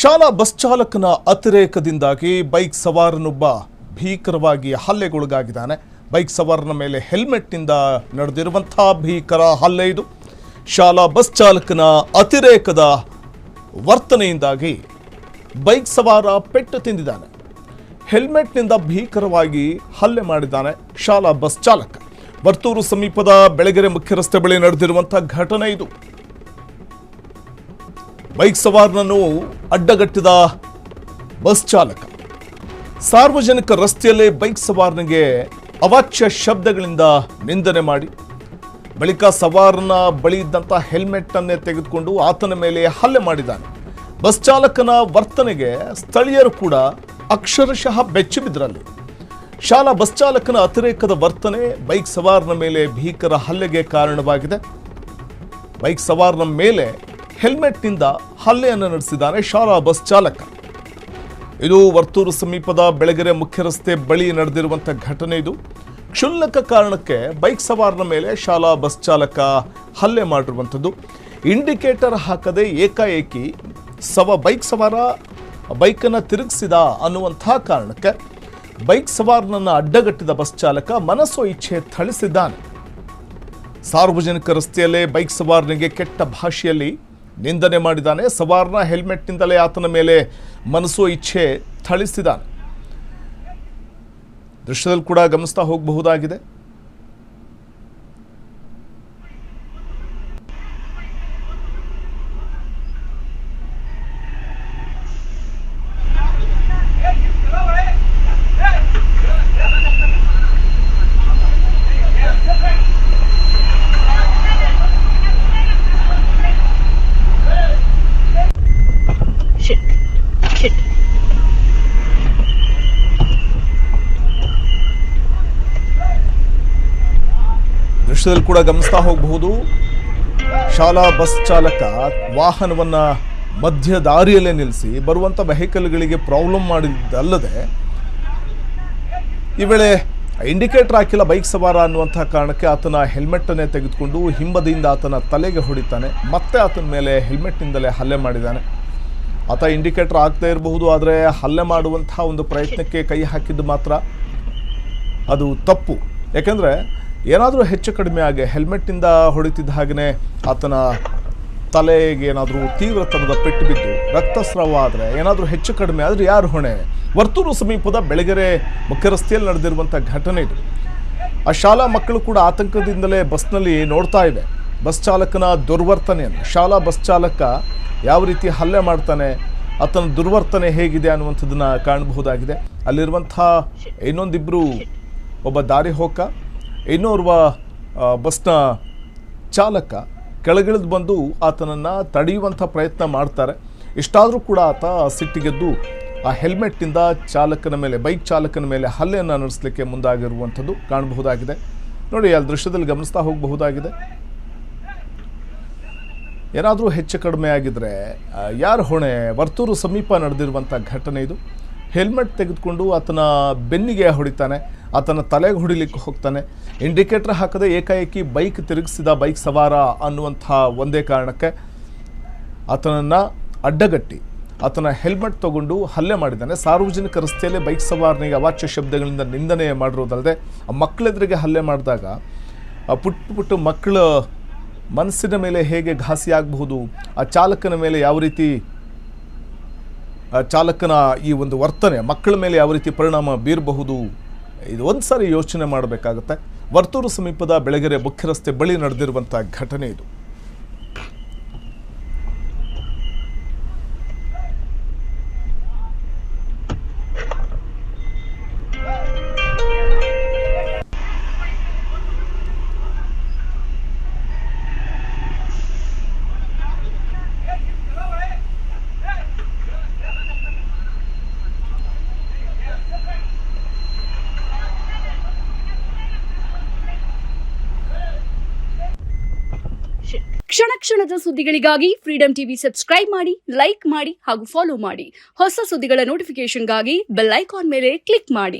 ಶಾಲಾ ಬಸ್ ಚಾಲಕನ ಅತಿರೇಕದಿಂದಾಗಿ bike ಸವಾರನೊಬ್ಬ ಭೀಕರವಾಗಿ ಹಲ್ಲೆಗೊಳಗಾಗಿದ್ದಾನೆ. Bike ಸವಾರನ ಮೇಲೆ ಹೆಲ್ಮೆಟ್ನಿಂದ ನಡೆದಿರುವಂತಹ ಭೀಕರ ಹಲ್ಲೆ ಇದು. ಶಾಲಾ ಬಸ್ ಚಾಲಕನ ಅತಿರೇಕದ ವರ್ತನೆಯಿಂದಾಗಿ ಬೈಕ್ ಸವಾರ ಪೆಟ್ಟು ತಿಂದಿದ್ದಾನೆ. ಹೆಲ್ಮೆಟ್ನಿಂದ ಭೀಕರವಾಗಿ ಹಲ್ಲೆ ಮಾಡಿದ್ದಾನೆ ಶಾಲಾ ಬಸ್ ಚಾಲಕ. ವರ್ತೂರು ಸಮೀಪದ ಬೆಳಗೆರೆ ಮುಖ್ಯ ರಸ್ತೆ ಬಳಿ ನಡೆದಿರುವಂತಹ ಘಟನೆ ಇದು. ಬೈಕ್ ಸವಾರನನ್ನು ಅಡ್ಡಗಟ್ಟಿದ ಬಸ್ ಚಾಲಕ ಸಾರ್ವಜನಿಕ ರಸ್ತೆಯಲ್ಲೇ ಬೈಕ್ ಸವಾರನಿಗೆ ಅವಾಚ್ಯ ಶಬ್ದಗಳಿಂದ ನಿಂದನೆ ಮಾಡಿ ಬಳಿಕ ಸವಾರನ ಬಳಿ ಇದ್ದಂಥ ಹೆಲ್ಮೆಟ್ ಅನ್ನೇ ತೆಗೆದುಕೊಂಡು ಆತನ ಮೇಲೆ ಹಲ್ಲೆ ಮಾಡಿದ್ದಾನೆ. ಬಸ್ ಚಾಲಕನ ವರ್ತನೆಗೆ ಸ್ಥಳೀಯರು ಕೂಡ ಅಕ್ಷರಶಃ ಬೆಚ್ಚಿ ಬಿದ್ದರಲ್ಲಿ. ಶಾಲಾ ಬಸ್ ಚಾಲಕನ ಅತಿರೇಕದ ವರ್ತನೆ ಬೈಕ್ ಸವಾರನ ಮೇಲೆ ಭೀಕರ ಹಲ್ಲೆಗೆ ಕಾರಣವಾಗಿದೆ. ಬೈಕ್ ಸವಾರನ ಮೇಲೆ ಹೆಲ್ಮೆಟ್ನಿಂದ ಹಲ್ಲೆಯನ್ನು ನಡೆಸಿದ್ದಾನೆ ಶಾಲಾ ಬಸ್ ಚಾಲಕ. ಇದು ವರ್ತೂರು ಸಮೀಪದ ಬೆಳಗೆರೆ ಮುಖ್ಯ ರಸ್ತೆ ಬಳಿ ನಡೆದಿರುವಂಥ ಘಟನೆ ಇದು. ಕ್ಷುಲ್ಲಕ ಕಾರಣಕ್ಕೆ ಬೈಕ್ ಸವಾರನ ಮೇಲೆ ಶಾಲಾ ಬಸ್ ಚಾಲಕ ಹಲ್ಲೆ ಮಾಡಿರುವಂಥದ್ದು. ಇಂಡಿಕೇಟರ್ ಹಾಕದೆ ಏಕಾಏಕಿ ಬೈಕ್ ಸವಾರ ಬೈಕನ್ನು ತಿರುಗಿಸಿದ ಅನ್ನುವಂಥ ಕಾರಣಕ್ಕೆ ಬೈಕ್ ಸವಾರನನ್ನು ಅಡ್ಡಗಟ್ಟಿದ ಬಸ್ ಚಾಲಕ ಮನಸ್ಸೋ ಇಚ್ಛೆ ಥಳಿಸಿದ್ದಾನೆ. ಸಾರ್ವಜನಿಕ ರಸ್ತೆಯಲ್ಲೇ ಬೈಕ್ ಸವಾರನಿಗೆ ಕೆಟ್ಟ ಭಾಷೆಯಲ್ಲಿ ನಿಂದನೆ ಮಾಡಿದ್ದಾನೆ. ಸವಾರನ ಹೆಲ್ಮೆಟ್ನಿಂದಲೇ ಆತನ ಮೇಲೆ ಮನಸ್ಸೋ ಇಚ್ಛೆ ಥಳಿಸಿದ್ದಾನೆ. ದೃಶ್ಯದಲ್ಲಿ ಕೂಡ ಗಮನಿಸ್ತಾ ಹೋಗಬಹುದಾಗಿದೆ. ದೃಶ್ಯದಲ್ಲಿ ಕೂಡ ಗಮನಿಸ್ತಾ ಹೋಗಬಹುದು. ಶಾಲಾ ಬಸ್ ಚಾಲಕ ವಾಹನವನ್ನ ಮಧ್ಯ ದಾರಿಯಲ್ಲೇ ನಿಲ್ಲಿಸಿ ಬರುವಂಥ ವೆಹಿಕಲ್ಗಳಿಗೆ ಪ್ರಾಬ್ಲಮ್ ಮಾಡಿದ್ದಲ್ಲದೆ ಈ ವೇಳೆ ಇಂಡಿಕೇಟರ್ ಹಾಕಿಲ್ಲ ಬೈಕ್ ಸವಾರ ಅನ್ನುವಂಥ ಕಾರಣಕ್ಕೆ ಆತನ ಹೆಲ್ಮೆಟ್ಟನ್ನೇ ತೆಗೆದುಕೊಂಡು ಹಿಂಬದಿಯಿಂದ ಆತನ ತಲೆಗೆ ಹೊಡಿತಾನೆ. ಮತ್ತೆ ಆತನ ಮೇಲೆ ಹೆಲ್ಮೆಟ್ನಿಂದಲೇ ಹಲ್ಲೆ ಮಾಡಿದ್ದಾನೆ. ಆತ ಇಂಡಿಕೇಟರ್ ಹಾಕ್ತಾ ಇರಬಹುದು, ಆದರೆ ಹಲ್ಲೆ ಮಾಡುವಂತಹ ಒಂದು ಪ್ರಯತ್ನಕ್ಕೆ ಕೈ ಹಾಕಿದ್ದು ಮಾತ್ರ ಅದು ತಪ್ಪು. ಯಾಕೆಂದರೆ ಏನಾದರೂ ಹೆಚ್ಚು ಕಡಿಮೆ ಆಗಿ ಹೆಲ್ಮೆಟ್ನಿಂದ ಹೊಡಿತಿದ್ದ ಹಾಗೆಯೇ ಆತನ ತಲೆಗೆ ಏನಾದರೂ ತೀವ್ರತನದ ಪೆಟ್ಟು ಬಿದ್ದು ರಕ್ತಸ್ರಾವ ಆದರೆ ಏನಾದರೂ ಹೆಚ್ಚು ಕಡಿಮೆ ಆದರೆ ಯಾರು ಹೊಣೆ? ವರ್ತೂರು ಸಮೀಪದ ಬೆಳಗೆರೆ ಮುಖ್ಯ ರಸ್ತೆಯಲ್ಲಿ ನಡೆದಿರುವಂಥ ಘಟನೆ ಇದು. ಆ ಶಾಲಾ ಮಕ್ಕಳು ಕೂಡ ಆತಂಕದಿಂದಲೇ ಬಸ್ನಲ್ಲಿ ನೋಡ್ತಾ ಇವೆ ಬಸ್ ಚಾಲಕನ ದುರ್ವರ್ತನೆಯನ್ನು. ಶಾಲಾ ಬಸ್ ಚಾಲಕ ಯಾವ ರೀತಿ ಹಲ್ಲೆ ಮಾಡ್ತಾನೆ, ಆತನ ದುರ್ವರ್ತನೆ ಹೇಗಿದೆ ಅನ್ನುವಂಥದ್ದನ್ನು ಕಾಣಬಹುದಾಗಿದೆ. ಅಲ್ಲಿರುವಂಥ ಇನ್ನೊಂದಿಬ್ಬರು, ಒಬ್ಬ ದಾರಿ ಹೋಕ, ಇನ್ನೋರ್ವ ಬಸ್ನ ಚಾಲಕ ಕೆಳಗಿಳಿದು ಬಂದು ಆತನನ್ನು ತಡೆಯುವಂಥ ಪ್ರಯತ್ನ ಮಾಡ್ತಾರೆ. ಇಷ್ಟಾದರೂ ಕೂಡ ಆತ ಸಿಟ್ಟಿಗೆದ್ದು ಆ ಹೆಲ್ಮೆಟ್ನಿಂದ ಚಾಲಕನ ಮೇಲೆ, ಬೈಕ್ ಚಾಲಕನ ಮೇಲೆ ಹಲ್ಲೆಯನ್ನು ನಡೆಸಲಿಕ್ಕೆ ಮುಂದಾಗಿರುವಂಥದ್ದು ಕಾಣಬಹುದಾಗಿದೆ. ನೋಡಿ, ಅಲ್ಲಿ ದೃಶ್ಯದಲ್ಲಿ ಗಮನಿಸ್ತಾ ಹೋಗಬಹುದಾಗಿದೆ. ಏನಾದರೂ ಹೆಚ್ಚು ಕಡಿಮೆ ಆಗಿದ್ರೆ ಯಾರು ಹೊಣೆ? ವರ್ತೂರು ಸಮೀಪ ನಡೆದಿರುವಂಥ ಘಟನೆ ಇದು. ಹೆಲ್ಮೆಟ್ ತೆಗೆದುಕೊಂಡು ಆತನ ಬೆನ್ನಿಗೆ ಹೊಡಿತಾನೆ, ಆತನ ತಲೆಗೆ ಹೊಡಿಲಿಕ್ಕೆ ಹೋಗ್ತಾನೆ. ಇಂಡಿಕೇಟರ್ ಹಾಕದೆ ಏಕಾಏಕಿ ಬೈಕ್ ತಿರುಗಿಸಿದ ಬೈಕ್ ಸವಾರ ಅನ್ನುವಂಥ ಒಂದೇ ಕಾರಣಕ್ಕೆ ಆತನನ್ನು ಅಡ್ಡಗಟ್ಟಿ ಆತನ ಹೆಲ್ಮೆಟ್ ತಗೊಂಡು ಹಲ್ಲೆ ಮಾಡಿದ್ದಾನೆ. ಸಾರ್ವಜನಿಕ ರಸ್ತೆಯಲ್ಲೇ ಬೈಕ್ ಸವಾರನಿಗೆ ಅವಾಚ್ಯ ಶಬ್ದಗಳಿಂದ ನಿಂದನೆ ಮಾಡಿರೋದಲ್ಲದೆ ಆ ಮಕ್ಕಳೆದುರಿಗೆ ಹಲ್ಲೆ ಮಾಡಿದಾಗ ಆ ಪುಟ್ಟ ಮಕ್ಕಳ ಮನಸ್ಸಿನ ಮೇಲೆ ಹೇಗೆ ಘಾಸಿ ಆಗಬಹುದು, ಆ ಚಾಲಕನ ಮೇಲೆ ಯಾವ ರೀತಿ, ಚಾಲಕನ ಈ ಒಂದು ವರ್ತನೆ ಮಕ್ಕಳ ಮೇಲೆ ಯಾವ ರೀತಿ ಪರಿಣಾಮ ಬೀರಬಹುದು, ಇದು ಒಂದು ಸಾರಿ ಯೋಚನೆ ಮಾಡಬೇಕಾಗುತ್ತೆ. ವರ್ತೂರು ಸಮೀಪದ ಬೆಳಗೆರೆ ಮುಖ್ಯ ರಸ್ತೆ ಬಳಿ ನಡೆದಿರುವಂಥ ಘಟನೆ ಇದು. ಕ್ಷಣ ಕ್ಷಣದ ಸುದ್ದಿಗಳಿಗಾಗಿ ಫ್ರೀಡಂ ಟಿವಿ ಸಬ್ಸ್ಕ್ರೈಬ್ ಮಾಡಿ, ಲೈಕ್ ಮಾಡಿ ಹಾಗೂ ಫಾಲೋ ಮಾಡಿ. ಹೊಸ ಸುದ್ದಿಗಳ ನೋಟಿಫಿಕೇಶನ್ಗಾಗಿ ಬೆಲ್ ಐಕಾನ್ ಮೇಲೆ ಕ್ಲಿಕ್ ಮಾಡಿ.